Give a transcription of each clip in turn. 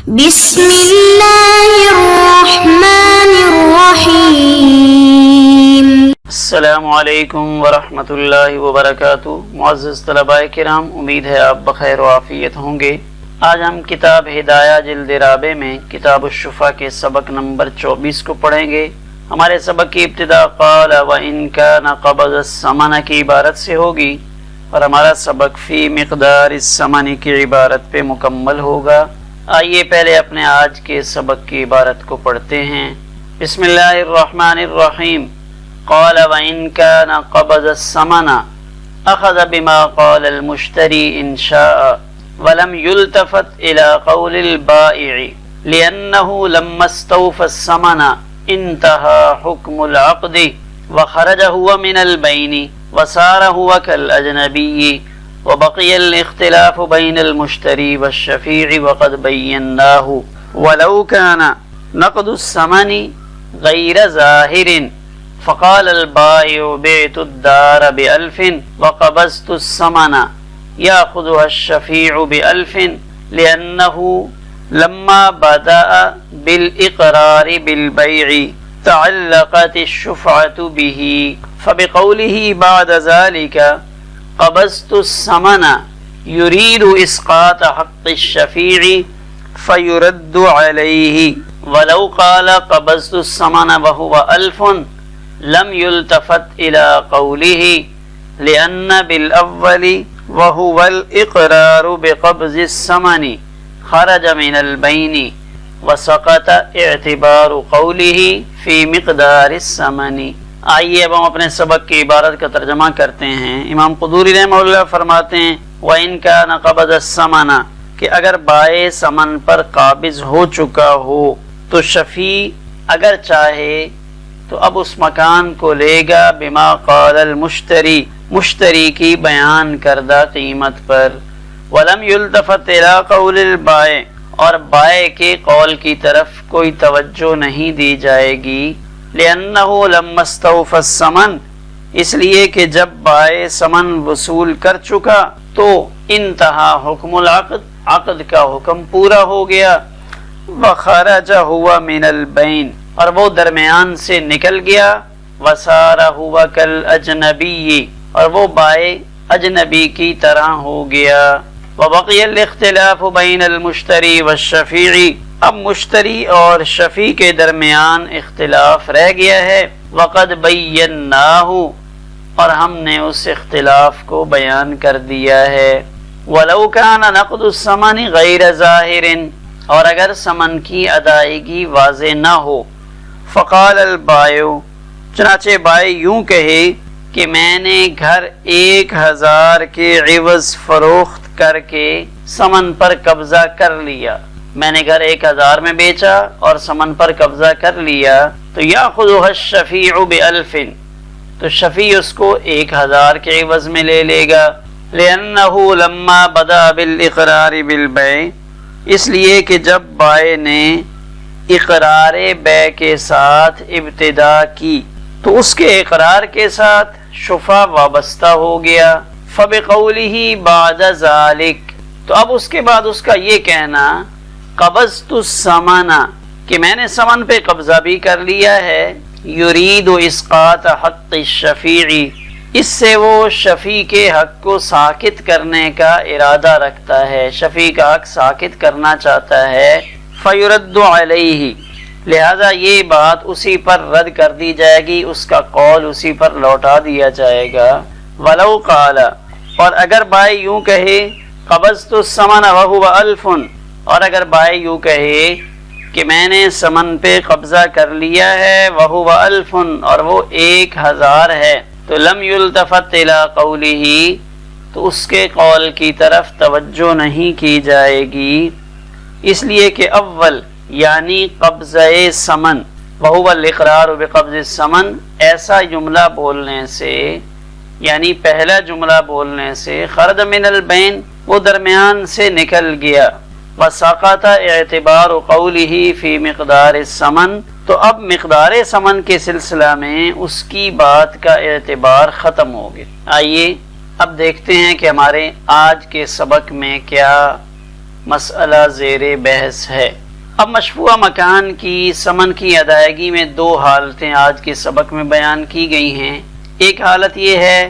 بسم اللہ الرحمن الرحیم۔ السلام علیکم ورحمۃ اللہ وبرکاتہ۔ معزز طلباء کرام، امید ہے آپ بخیر و عافیت ہوں گے۔ آج ہم کتاب ہدایہ جلد رابع میں کتاب الشفا کے سبق نمبر 24 کو پڑھیں گے۔ ہمارے سبق کی ابتدا قال وَإِن كَانَ قَبَضَ الثَّمَنَ کی عبارت سے ہوگی اور ہمارا سبق فی مقدار الثمن کی عبارت پہ مکمل ہوگا۔ آئیے پہلے اپنے آج کے سبق کی عبارت کو پڑھتے ہیں۔ بسم اللہ الرحمن الرحیم۔ قال وَإِن كَانَ قَبَضَ الثَّمَنَ أَخَذَ بِمَا قَالَ الْمُشْتَرِي إِنْ شَاءَ وَلَمْ يُلْتَفَتْ إِلَى قَوْلِ الْبَائِعِ لِأَنَّهُ لَمَّا اسْتَوْفَى الثَّمَنَ انتهى حكم العقد وخرج هو من البين وصار هو كالأجنبي وبقي الاختلاف بين المشتري والشفيع وقد بيناه ولو كان نقد الثمن غير ظاهر فقال البائع بعت الدار ب1000 وقبضت الثمن يأخذها الشفيع ب1000 لأنه لما بدأ بالإقرار بالبيع تعلقت الشفعة به فبقوله بعد ذلك قبضت الثمن يريد إسقاط حق الشفيع فيرد عليه ولو قال قبضت الثمن وهو 1000 لم يلتفت إلى قوله لأن بالأول وهو الإقرار بقبض الثمن خرج من البين وسقط اعتبار قوله في مقدار الثمن۔ آئیے اب ہم اپنے سبق کی عبارت کا ترجمہ کرتے ہیں۔ امام قدوری رحمہ اللہ فرماتے ہیں وَإِن كَانَ قَبَضَ الثَّمَنَ کہ اگر بائع ثمن پر قابض ہو چکا ہو تو شفیع اگر چاہے تو اب اس مکان کو لے گا بما قال المشتری مشتری کی بیان کردہ قیمت پر وَلَمْ يُلْتَفَتْ إِلَىٰ قَوْلِ الْبَائِعِ اور بائع کے قول کی طرف کوئی توجہ نہیں دی جائے گی لِأَنَّهُ لَمَّا اسْتَوْفَى الثَّمَنَ اس لیے کہ جب بائع ثمن وصول کر چکا تو انتہا حکم العقد عقد کا حکم پورا ہو گیا وَخَرَجَ هُوَ مِنَ الْبَيْنِ اور وہ درمیان سے نکل گیا وَصَارَ هُوَ كَالْأَجْنَبِيِّ اور وہ بائع اجنبی کی طرح ہو گیا وَبَقِيَ الْاخْتِلَافُ بَيْنَ الْمُشْتَرِي وَالشَّفِيعِ اب مشتری اور شفیع کے درمیان اختلاف رہ گیا ہے وَقَدْ بَيَّنَّاهُ اور ہم نے اس اختلاف کو بیان کر دیا ہے وَلَوْ كَانَ نَقْدُ الثَّمَنِ غَيْرَ ظَاهِرٍ اور اگر ثمن کی ادائیگی واضح نہ ہو فَقَالَ الْبَائِعُ چنانچہ بائع یوں کہے کہ میں نے گھر 1000 کے عوض فروخت کر کے ثمن پر قبضہ کر لیا، میں نے گھر 1000 میں بیچا اور ثمن پر قبضہ کر لیا تو یاخذها الشفیع ب1000 تو شفیع اس کو 1000 کے عوض میں لے لے گا لأنه لما بدا بالاقرار بالبيع اس لیے کہ جب بائع نے اقرار بیع کے ساتھ ابتدا کی تو اس کے اقرار کے ساتھ شفا وابستہ ہو گیا فبقوله بعد ذلك تو اب اس کے بعد اس کا یہ کہنا قبضت الثمن کہ میں نے ثمن پہ قبضہ بھی کر لیا ہے یرید اسقاط حق الشفیع اس سے وہ شفیع کے حق کو ساکت کرنے کا ارادہ رکھتا ہے، شفیع کا حق ساکت کرنا چاہتا ہے فیرد علیہ لہذا یہ بات اسی پر رد کر دی جائے گی، اس کا قول اسی پر لوٹا دیا جائے گا ولو قال اور اگر بائع یوں کہے قبضت الثمن وهو 1000 اور اگر بائع یوں کہے کہ میں نے ثمن پہ قبضہ کر لیا ہے وهو 1000 اور وہ 1000 ہے تو لم يلتفت الى قوله تو اس کے قول کی طرف توجہ نہیں کی جائے گی اس لیے کہ اول یعنی قبضہ ثمن وهو الاقرار بقبض الثمن ایسا جملہ بولنے سے یعنی پہلا جملہ بولنے سے خرج من البین وہ درمیان سے نکل گیا وسقط اعتبار قوله فی مقدار الثمن تو اب مقدار ثمن کے سلسلہ میں اس کی بات کا اعتبار ختم ہو گیا۔ آئیے اب دیکھتے ہیں کہ ہمارے آج کے سبق میں کیا مسئلہ زیر بحث ہے۔ اب مشفوعہ مکان کی ثمن کی ادائیگی میں دو حالتیں آج کے سبق میں بیان کی گئی ہیں۔ ایک حالت یہ ہے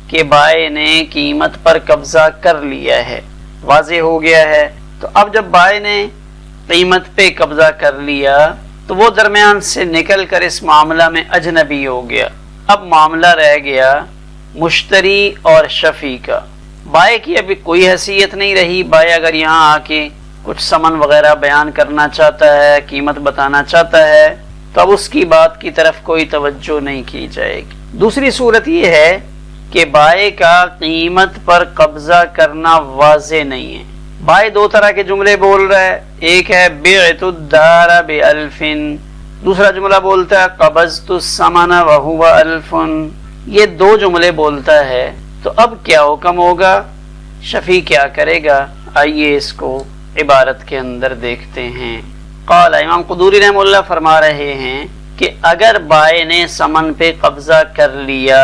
کہ بائع نے قیمت پر قبضہ کر لیا ہے، واضح ہو گیا ہے۔ تو اب جب بائع نے قیمت پہ قبضہ کر لیا تو وہ درمیان سے نکل کر اس معاملہ میں اجنبی ہو گیا۔ اب معاملہ رہ گیا مشتری اور شفیع کا۔ بائع کی ابھی کوئی حیثیت نہیں رہی۔ بائع اگر یہاں آ کے کچھ ثمن وغیرہ بیان کرنا چاہتا ہے، قیمت بتانا چاہتا ہے، تو اب اس کی بات کی طرف کوئی توجہ نہیں کی جائے گی۔ دوسری صورت یہ ہے کہ بائع کا قیمت پر قبضہ کرنا واضح نہیں ہے۔ بائع دو طرح کے جملے بول رہا ہے، ایک ہے بعت الدار ب1000، دوسرا جملہ بولتا ہے قبضت الثمن وهو 1000۔ یہ دو جملے بولتا ہے، تو اب کیا حکم ہوگا، شفیع کیا کرے گا؟ آئیے اس کو عبارت کے اندر دیکھتے ہیں۔ قال امام قدوری رحمہ اللہ فرما رہے ہیں کہ اگر بائع نے ثمن پہ قبضہ کر لیا،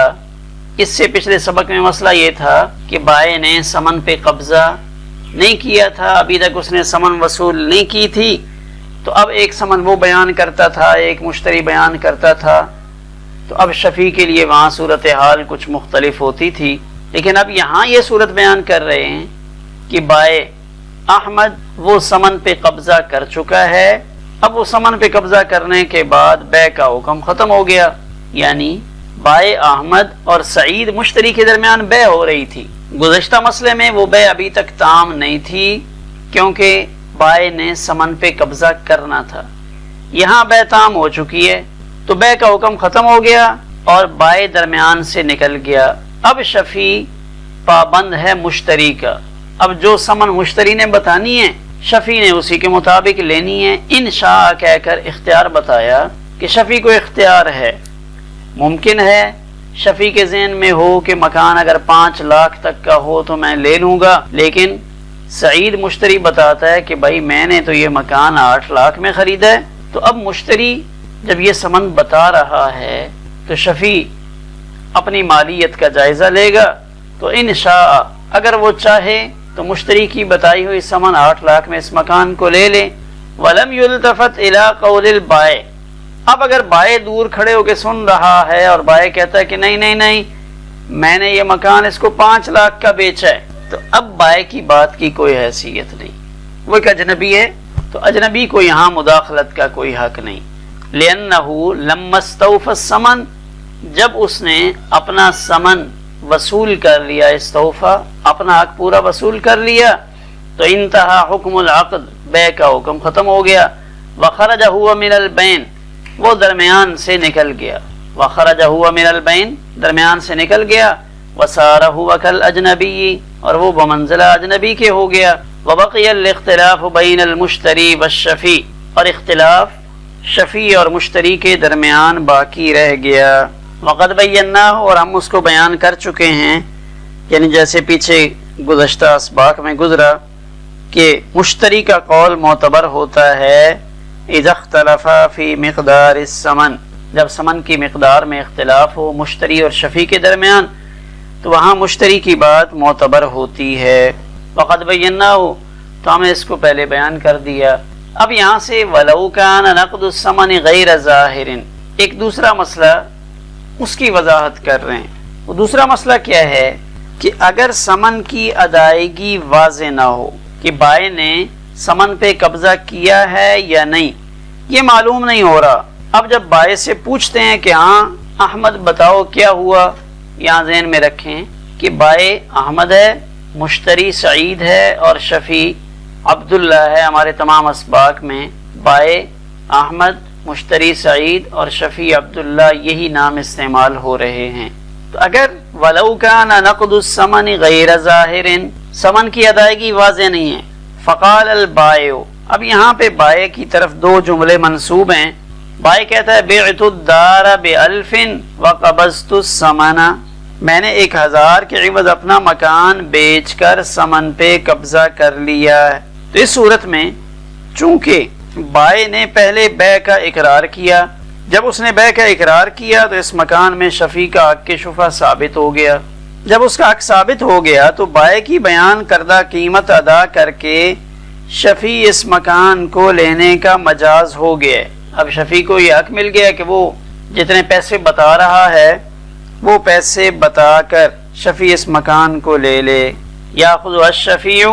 اس سے پچھلے سبق میں مسئلہ یہ تھا کہ بائع نے ثمن پہ قبضہ نہیں کیا تھا، ابھی تک اس نے ثمن وصول نہیں کی تھی، تو اب ایک ثمن وہ بیان کرتا تھا، ایک مشتری بیان کرتا تھا، تو اب شفیع کے لیے وہاں صورتحال کچھ مختلف ہوتی تھی۔ لیکن اب یہاں یہ صورت بیان کر رہے ہیں کہ بائع احمد وہ ثمن پہ قبضہ کر چکا ہے، اب وہ ثمن پہ قبضہ کرنے کے بعد بیع کا حکم ختم ہو گیا، یعنی بائع احمد اور سعید مشتری کے درمیان بیع ہو رہی تھی۔ گزشتہ مسئلے میں وہ بیع ابھی تک تام نہیں تھی کیونکہ بائع نے ثمن پہ قبضہ کرنا تھا۔ یہاں بیع تام ہو چکی ہے تو بیع کا حکم ختم ہو گیا اور بائع درمیان سے نکل گیا۔ اب شفیع پابند ہے مشتری کا، اب جو ثمن مشتری نے بتانی ہے شفیع نے اسی کے مطابق لینی ہے۔ انشاء کہہ کر اختیار بتایا کہ شفیع کو اختیار ہے۔ ممکن ہے شفیع کے ذہن میں ہو کہ مکان اگر 5 لاکھ تک کا ہو تو میں لے لوں گا، لیکن سعید مشتری بتاتا ہے کہ بھائی میں نے تو یہ مکان 8 لاکھ میں خریدا ہے۔ تو اب مشتری جب یہ ثمن بتا رہا ہے تو شفیع اپنی مالیت کا جائزہ لے گا، تو انشاء اگر وہ چاہے تو مشتری کی بتائی ہوئی ثمن 8 لاکھ میں اس مکان کو لے لے۔ وَلَمْ يُلْتَفَتْ إِلَىٰ قَوْلِ الْبَائِعِ، اب اگر بائع دور کھڑے ہو کے سن رہا ہے اور بائع کہتا ہے کہ نہیں نہیں نہیں میں نے یہ مکان اس کو 5 لاکھ کا بیچا ہے، تو اب بائع کی بات کی کوئی حیثیت نہیں، وہ ایک اجنبی ہے، تو اجنبی کو یہاں مداخلت کا کوئی حق نہیں۔ لِأَنَّهُ لَمَّا اسْتَوْفَى الثَّمَنَ، جب اس نے اپنا ثمن وصول کر لیا، استوفا اپنا حق پورا وصول کر لیا، تو انتہا حکم العقد، بیع کا حکم ختم ہو گیا۔ وخرج هو من البین، وہ درمیان سے نکل گیا۔ وخرج هو من البین، درمیان سے نکل گیا۔ وصار هو كالاجنبی، اور وہ بمنزلہ اجنبی کے ہو گیا۔ وبقي الاختلاف بین المشتری والشفیع، اور اختلاف شفیع اور مشتری کے درمیان باقی رہ گیا۔ وقد بیناہ، اور ہم اس کو بیان کر چکے ہیں، یعنی جیسے پیچھے گزشتہ اسباق میں گزرا کہ مشتری کا قول معتبر ہوتا ہے اذا اختلف فی مقدار الثمن، جب ثمن کی مقدار میں اختلاف ہو مشتری اور شفیع کے درمیان، تو وہاں مشتری کی بات معتبر ہوتی ہے۔ وقد بیناہ، تو ہم نے اس کو پہلے بیان کر دیا۔ اب یہاں سے ولو کان نقد الثمن غیر ظاہر، ایک دوسرا مسئلہ اس کی وضاحت کر رہے ہیں۔ وہ دوسرا مسئلہ کیا ہے کہ اگر ثمن کی ادائیگی واضح نہ ہو کہ بائع نے ثمن پہ قبضہ کیا ہے یا نہیں، یہ معلوم نہیں ہو رہا۔ اب جب بائع سے پوچھتے ہیں کہ ہاں احمد بتاؤ کیا ہوا، یہاں ذہن میں رکھیں کہ بائع احمد ہے، مشتری سعید ہے اور شفیع عبداللہ ہے۔ ہمارے تمام اسباق میں بائع احمد، مشتری سعید اور شفیع عبداللہ یہی نام استعمال ہو رہے ہیں۔ تو اگر ولو کان نقد الثمن غیر ظاہر، ثمن کی ادائیگی واضح نہیں ہے، فقال البائع، اب یہاں پہ بائع کی طرف دو جملے منسوب ہیں۔ بائع کہتا ہے بعت الدار ب1000 وقبضت الثمن، میں نے 1000 کے عوض اپنا مکان بیچ کر ثمن پہ قبضہ کر لیا ہے۔ تو اس صورت میں چونکہ بائع نے پہلے بیع کا اقرار کیا، جب اس نے بیع کا اقرار کیا تو اس مکان میں شفیع کا حق شفع ثابت ہو گیا۔ جب اس کا حق ثابت ہو گیا تو بائع کی بیان کردہ قیمت ادا کر کے شفیع اس مکان کو لینے کا مجاز ہو گیا ہے۔ اب شفیع کو یہ حق مل گیا کہ وہ جتنے پیسے بتا رہا ہے وہ پیسے بتا کر شفیع اس مکان کو لے لے۔ یاخذ الشفیع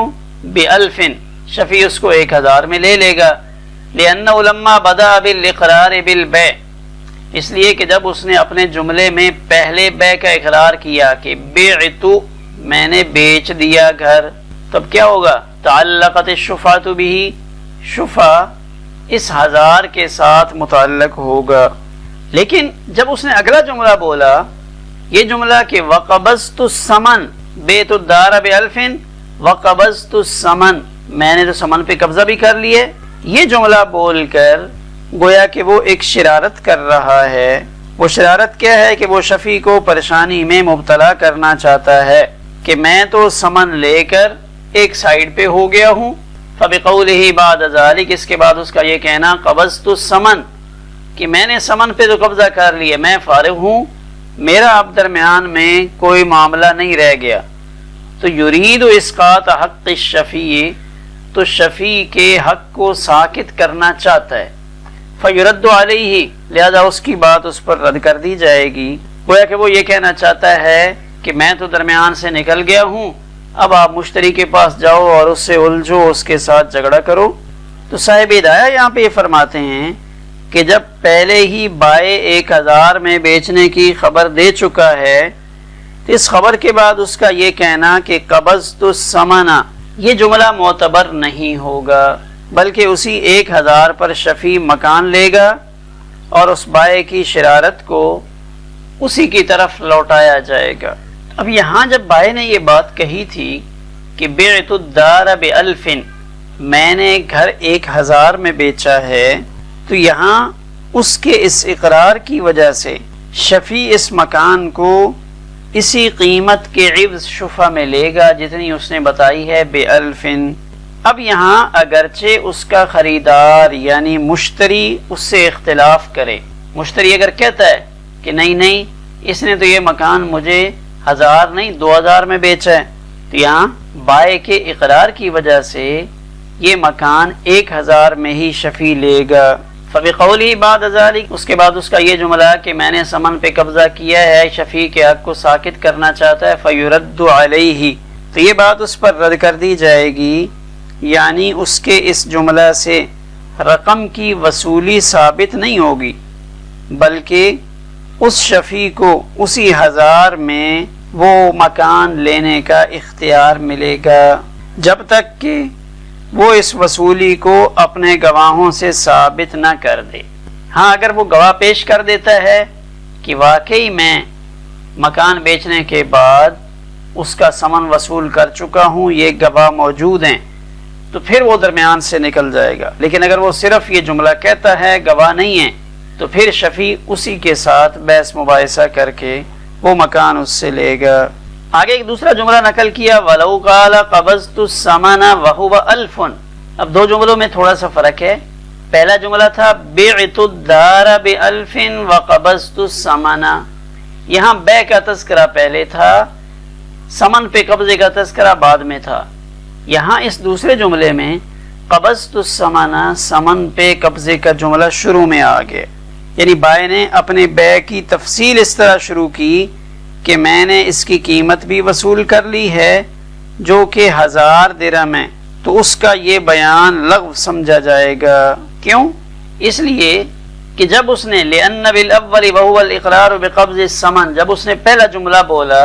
ب1000، شفیع اس کو 1000 میں لے لے گا۔ لأنه لما بدأ بالاقرار بالبيع، اس لیے کہ جب اس نے اپنے جملے میں پہلے بے کا اقرار کیا کہ بعت، میں نے بیچ دیا گھر، تب کیا ہوگا؟ تعلقت الشفعۃ به، شفع اس 1000 کے ساتھ متعلق ہوگا۔ لیکن جب اس نے اگلا جملہ بولا، یہ جملہ کہ وقبضت الثمن بیت الدار ب1000 وقبضت الثمن، میں نے تو ثمن پہ قبضہ بھی کر لیے، یہ جملہ بول کر گویا کہ وہ ایک شرارت کر رہا ہے۔ وہ شرارت کیا ہے کہ وہ شفیع کو پریشانی میں مبتلا کرنا چاہتا ہے کہ میں تو ثمن لے کر ایک سائیڈ پہ ہو گیا ہوں۔ فبقولہ بعد ذلک، اس کے بعد اس کا یہ کہنا قبضت الثمن، کہ میں نے ثمن پہ تو قبضہ کر لیا، میں فارغ ہوں، میرا اب درمیان میں کوئی معاملہ نہیں رہ گیا۔ تو یرید اسقاط حق الشفیع، تو شفیع کے حق کو ساکت کرنا چاہتا ہے۔ فیرد علیہ، لہذا اس کی بات اس پر رد کر دی جائے گی۔ گویا کہ وہ یہ کہنا چاہتا ہے کہ میں تو درمیان سے نکل گیا ہوں، اب آپ مشتری کے پاس جاؤ اور اس سے الجھو، اس کے ساتھ جھگڑا کرو۔ تو صاحب ہدایہ یہاں پہ یہ فرماتے ہیں کہ جب پہلے ہی بائع 1000 میں بیچنے کی خبر دے چکا ہے تو اس خبر کے بعد اس کا یہ کہنا کہ قبضت الثمن، یہ جملہ معتبر نہیں ہوگا، بلکہ اسی 1000 پر شفیع مکان لے گا اور اس بائع کی شرارت کو اسی کی طرف لوٹایا جائے گا۔ اب یہاں جب بائع نے یہ بات کہی تھی کہ بعت الدار ب1000، میں نے گھر 1000 میں بیچا ہے، تو یہاں اس کے اس اقرار کی وجہ سے شفیع اس مکان کو اسی قیمت کے عوض شفع میں لے گا جتنی اس نے بتائی ہے ب1000۔ اب یہاں اگرچہ اس کا خریدار یعنی مشتری اس سے اختلاف کرے، مشتری اگر کہتا ہے کہ نہیں اس نے تو یہ مکان مجھے 1000 نہیں 2000 میں بیچا ہے، تو یہاں بائع کے اقرار کی وجہ سے یہ مکان 1000 میں ہی شفیع لے گا۔ فبقولی بعد ذلک، اس کے بعد اس کا یہ جملہ کہ میں نے ثمن پہ قبضہ کیا ہے، شفیع کے حق کو ساکت کرنا چاہتا ہے، فیرد علیہ، تو یہ بات اس پر رد کر دی جائے گی، یعنی اس کے اس جملہ سے رقم کی وصولی ثابت نہیں ہوگی، بلکہ اس شفیع کو اسی 1000 میں وہ مکان لینے کا اختیار ملے گا جب تک کہ وہ اس وصولی کو اپنے گواہوں سے ثابت نہ کر دے۔ ہاں اگر وہ گواہ پیش کر دیتا ہے کہ واقعی میں مکان بیچنے کے بعد اس کا ثمن وصول کر چکا ہوں، یہ گواہ موجود ہیں، تو پھر وہ درمیان سے نکل جائے گا۔ لیکن اگر وہ صرف یہ جملہ کہتا ہے، گواہ نہیں ہے، تو پھر شفیع اسی کے ساتھ بحث مباحثہ کر کے وہ مکان اس سے لے گا۔ آگے ایک دوسرا جملہ نقل کیا، وَلَوْ قَالَ قَبَضْتُ الثَّمَنَ وَهُوَ 1000۔ اب دو جملوں میں تھوڑا سا فرق ہے۔ پہلا جملہ تھا بِعْتُ الدَّارَ ب1000 وَقَبَضْتُ الثَّمَنَ، یہاں بے کا تذکرہ پہلے تھا، ثمن پہ قبضے کا تذکرہ بعد میں تھا۔ یہاں اس دوسرے جملے میں قبضت الثمن، ثمن پہ قبضے کا جملہ شروع میں آ گیا، یعنی بائع نے اپنے بے کی تفصیل اس طرح شروع کی کہ میں نے اس کی قیمت بھی وصول کر لی ہے جو کہ 1000 درہم ہے، تو اس کا یہ بیان لغو سمجھا جائے گا۔ کیوں؟ اس لیے کہ جب اس نے لأن بالأول وهو الإقرار بقبض الثمن، جب اس نے پہلا جملہ بولا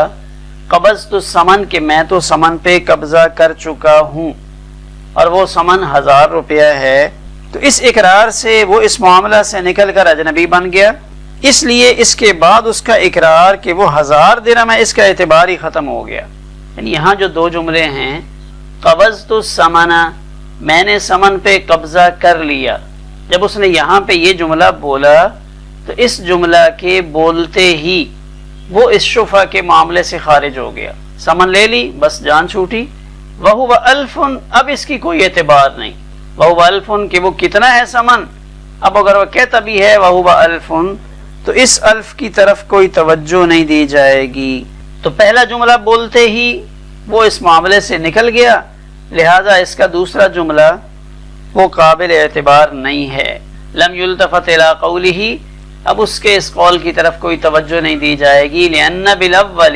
قبضت الثمن کہ میں تو ثمن پہ قبضہ کر چکا ہوں اور وہ ثمن 1000 روپیہ ہے، تو اس اقرار سے وہ اس معاملہ سے نکل کر اجنبی بن گیا، اس لیے اس کے بعد اس کا اقرار کہ وہ 1000 درہم ہے، اس کا اعتبار ہی ختم ہو گیا۔ یعنی یہاں جو دو جملے ہیں، قبضت الثمن، میں نے ثمن پہ قبضہ کر لیا، جب اس نے یہاں پہ یہ جملہ بولا تو اس جملہ کے بولتے ہی وہ اس شفع کے معاملے سے خارج ہو گیا، ثمن لے لی، بس جان چھوٹی۔ وَهُوَ 1000، اب اس کی کوئی اعتبار نہیں، وَهُوَ 1000 کہ وہ کتنا ہے ثمن، اب اگر وہ کہتا بھی ہے وَهُوَ 1000 تو اس الف کی طرف کوئی توجہ نہیں دی جائے گی۔ تو پہلا جملہ بولتے ہی وہ اس معاملے سے نکل گیا، لہذا اس کا دوسرا جملہ وہ قابل اعتبار نہیں ہے. لم یلتفت الی قولہ، اب اس کے اس قول کی طرف کوئی توجہ نہیں دی جائے گی. لأن بالاول،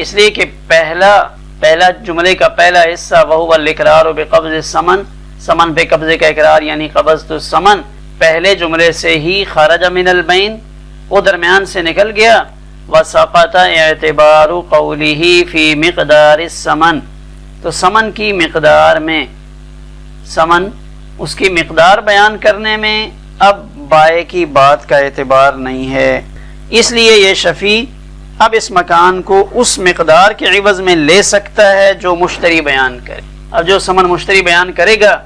اس لیے کہ پہلا جملے کا پہلا حصہ وہو الاقرار بقبض الثمن، ثمن پہ قبضے کا اقرار یعنی قبضت الثمن، پہلے جملے سے ہی خرج من البین، وہ درمیان سے نکل گیا. وسقط اعتبار قولہ فی مقدار الثمن، تو ثمن کی مقدار میں، ثمن اس کی مقدار بیان کرنے میں اب بائع کی بات کا اعتبار نہیں ہے. اس لیے یہ شفیع اب اس مکان کو اس مقدار کے عوض میں لے سکتا ہے جو مشتری بیان کرے. اب جو ثمن مشتری بیان کرے گا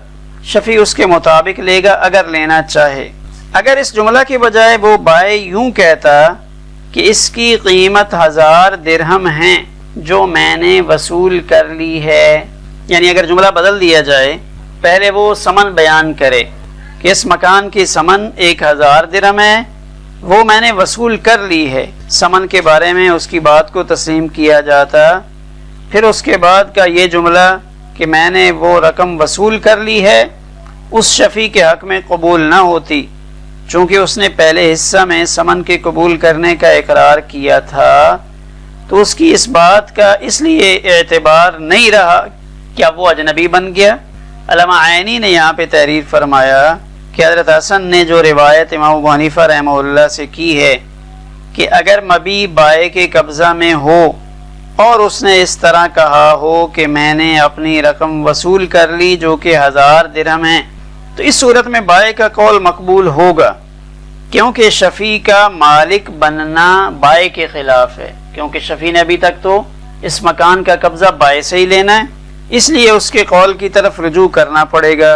شفیع اس کے مطابق لے گا اگر لینا چاہے. اگر اس جملہ کے بجائے وہ بائع یوں کہتا کہ اس کی قیمت 1000 درہم ہیں جو میں نے وصول کر لی ہے، یعنی اگر جملہ بدل دیا جائے، پہلے وہ ثمن بیان کرے کہ اس مکان کی ثمن 1000 درہم ہے، وہ میں نے وصول کر لی ہے، ثمن کے بارے میں اس کی بات کو تسلیم کیا جاتا. پھر اس کے بعد کا یہ جملہ کہ میں نے وہ رقم وصول کر لی ہے اس شفیع کے حق میں قبول نہ ہوتی، چونکہ اس نے پہلے حصہ میں ثمن کے قبول کرنے کا اقرار کیا تھا، تو اس کی اس بات کا اس لیے اعتبار نہیں رہا کہ اب وہ اجنبی بن گیا. علامہ عینی نے یہاں پہ تحریر فرمایا کہ حضرت حسن نے جو روایت امام ابو حنیفہ رحمہ اللہ سے کی ہے کہ اگر مبیع بائع کے قبضہ میں ہو اور اس نے اس طرح کہا ہو کہ میں نے اپنی رقم وصول کر لی جو کہ 1000 درہم ہے، تو اس صورت میں بائع کا قول مقبول ہوگا، کیونکہ شفیع کا مالک بننا بائع کے خلاف ہے، کیونکہ شفیع نے ابھی تک تو اس مکان کا قبضہ بائع سے ہی لینا ہے، اس لیے اس کے قول کی طرف رجوع کرنا پڑے گا.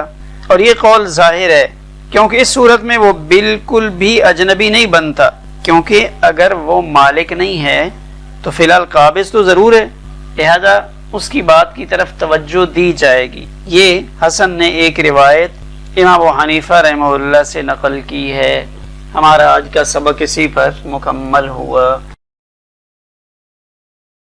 اور یہ قول ظاہر ہے کیونکہ اس صورت میں وہ بالکل بھی اجنبی نہیں بنتا، کیونکہ اگر وہ مالک نہیں ہے تو فی الحال قابض تو ضرور ہے، لہذا اس کی بات کی طرف توجہ دی جائے گی. یہ حسن نے ایک روایت امام ابو حنیفہ رحمہ اللہ سے نقل کی ہے. ہمارا آج کا سبق اسی پر مکمل ہوا.